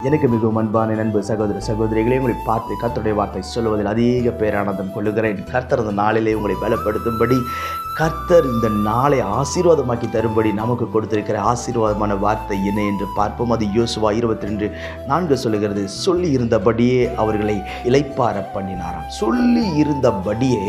எனக்கு மிகவும் அன்பான நண்பு சகோதர சகோதரிகளே, உங்களை பார்த்து கர்த்தருடைய வார்த்தை சொல்லுவதில் அதிக பேரானந்தம் கொள்ளுகிறேன். கர்த்தர் இந்த நாளிலே உங்களை பலப்படுத்தும்படி, கர்த்தர் இந்த நாளை ஆசீர்வாதமாக்கி தரும்படி நமக்கு கொடுத்திருக்கிற ஆசீர்வாதமான வார்த்தை என்ன என்று பார்ப்போம். அது யோசுவா 22:4 சொல்லுகிறது, சொல்லி இருந்தபடியே அவர்களை இளைப்பாற பண்ணினாராம். சொல்லி இருந்தபடியே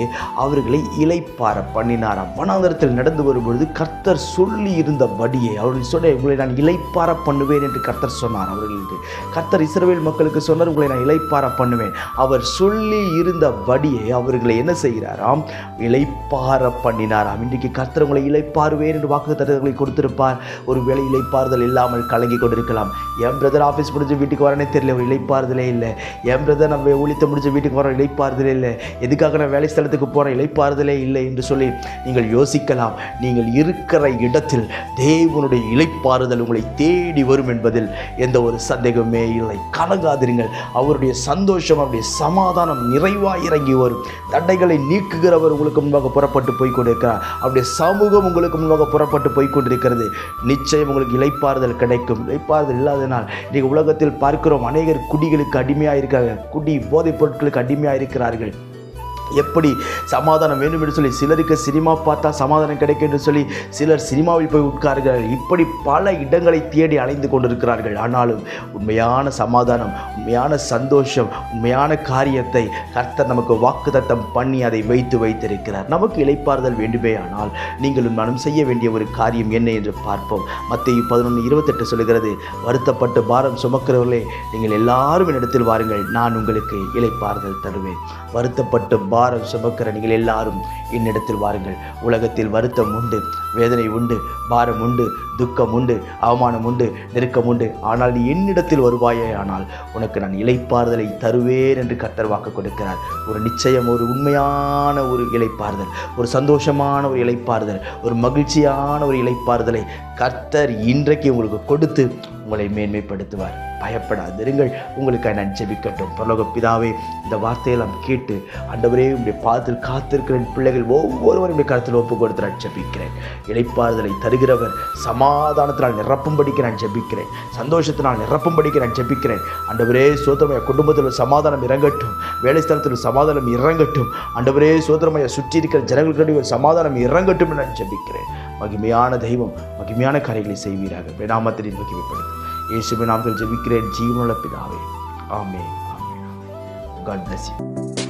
அவர்களை இளைப்பாற பண்ணினாராம். வனாந்தரத்தில் நடந்து வரும்பொழுது கர்த்தர் சொல்லி இருந்தபடியே அவர்கள் சொன்ன, உங்களை நான் இளைப்பாற பண்ணுவேன் என்று கர்த்தர் சொன்னார். அவர்களுக்கு கர்த்தர் இஸ்ரவேல் மக்களுக்கு சொன்னார், உங்களை நான் இளைப்பாற பண்ணுவேன். அவர் சொல்லி இருந்தபடியே அவர்களை என்ன செய்கிறாராம்? இளைப்பாற பண்ணினாராம். இன்றைக்கு கர்த்தர் உங்களை இளைப்பாறுவேன் என்று வாக்குத்தத்தங்களை கொடுத்திருப்பார். ஒரு வேளை இளைப்பாறுதல் இல்லாமல் கலங்கி கொண்டிருக்கலாம். என் பிரதர் ஆஃபீஸ் முடிஞ்சு வீட்டுக்கு வரனே தெரியல, ஒரு இளைப்பாறுதலே இல்லை. என் பிரதர் நம்ம ஊழியத்தை முடிஞ்சு வீட்டுக்கு வர இளைப்பாறுதலே இல்லை. எதுக்காக நான் வேலை ஸ்தலத்துக்கு போகிற இளைப்பாறுதலே இல்லை என்று சொல்லி நீங்கள் யோசிக்கலாம். நீங்கள் இருக்கிற இடத்தில் தேவனுடைய இளைப்பாறுதல் உங்களை தேடி வரும் என்பதில் எந்த ஒரு சந்தேகமே இல்லை. கலங்காதிருங்கள். அவருடைய சந்தோஷம், அவருடைய சமாதானம் நிறைவாக இறங்கி வரும். தடைகளை நீக்குகிறவர் உங்களுக்கு முன்பாக புறப்பட்டு போய் கொண்டிருக்கிறார். அவருடைய சமூகம் உங்களுக்கு முன்பாக புறப்பட்டு போய் கொண்டிருக்கிறது. நிச்சயம் உங்களுக்கு இளைப்பாறுதல் கிடைக்கும். இளைப்பாறுதல் இல்லாதனால் இன்றைக்கு உலகத்தில் பார்க்கிறோம், அநேகர் குடிகளுக்கு அடிமையாக இருக்கிறார்கள். குடி போதைப் பொருட்களுக்கு அடிமையாக இருக்கிறார்கள். எப்படி சமாதானம் வேண்டும் என்று சொல்லி சிலருக்கு சினிமா பார்த்தா சமாதானம் கிடைக்கும் என்று சொல்லி சிலர் சினிமாவில் போய் உட்காருகிறார்கள். இப்படி பல இடங்களை தேடி அலைந்து கொண்டிருக்கிறார்கள். ஆனாலும் உண்மையான சமாதானம், உண்மையான சந்தோஷம், உண்மையான காரியத்தை கர்த்தர் நமக்கு வாக்குத்தத்தம் பண்ணி அதை வைத்திருக்கிறார். நமக்கு இளைப்பாறுதல் வேண்டுமே ஆனால் நீங்களும் நானும் செய்ய வேண்டிய ஒரு காரியம் என்ன என்று பார்ப்போம். மத்தேயு 11:28 சொல்லுகிறது, வருத்தப்பட்டு பாரம் சுமக்கிறவர்களே, நீங்கள் எல்லாரும் என்னிடத்தில் வாருங்கள், நான் உங்களுக்கு இளைப்பாறுதல் தருவேன். வருத்தப்பட்டு பாரம் சுமக்கிற நீங்கள் எல்லாரும் என்னிடத்தில் வாருங்கள். உலகத்தில் வருத்தம் உண்டு, வேதனை உண்டு, பாரம் உண்டு, துக்கம் உண்டு, அவமானம் உண்டு, நெருக்கம் உண்டு. ஆனால் நீ என்னிடத்தில் வருவாயே ஆனால் உனக்கு நான் இளைப்பாறுதலை தருவேன் என்று கர்த்தர் வாக்கு கொடுக்கிறார். ஒரு நிச்சயம், ஒரு உண்மையான ஒரு இளைப்பாறுதல், ஒரு சந்தோஷமான ஒரு இளைப்பாறுதல், ஒரு மகிழ்ச்சியான ஒரு இளைப்பாறுதலை கர்த்தர் இன்றைக்கு உங்களுக்கு கொடுத்து உங்களை மேன்மைப்படுத்துவார். பயப்படாதிருங்கள். உங்களுக்காக நான் ஜெபிக்கட்டும். பரலோக பிதாவே, இந்த வார்த்தையெல்லாம் கேட்டு ஆண்டவரே உம்முடைய பாதத்தில் காத்திருக்கிற பிள்ளைகள் ஒவ்வொருவரும் கருத்தில் ஒப்பு கொடுத்து நான் ஜெபிக்கிறேன். இளைப்பாறுதலை தருகிறவர் சமாதானத்தினால் நிரப்பும்படிக்கு நான் ஜெபிக்கிறேன். சந்தோஷத்தினால் நிரப்பும்படிக்கு நான் ஜெபிக்கிறேன். ஆண்டவரே சோதரமைய குடும்பத்தில் சமாதானம் இறங்கட்டும், வேலை ஸ்தலத்தில் சமாதானம் இறங்கட்டும். ஆண்டவரே சோதரமைய சுற்றி இருக்கிற ஜனங்களுக்கு சமாதானம் இறங்கட்டும் என்று நான் ஜெபிக்கிறேன். மகிமையான தெய்வம், மகிமையான காரியங்களை செய்வீராக. வேணாமத்தின் மகிமைப்படுத்தும் இயேசுவின் நாமத்தில் ஜெபிக்கிறேன் ஜீவனுள்ள பிதாவே. ஆமென். ஆமென். God bless you.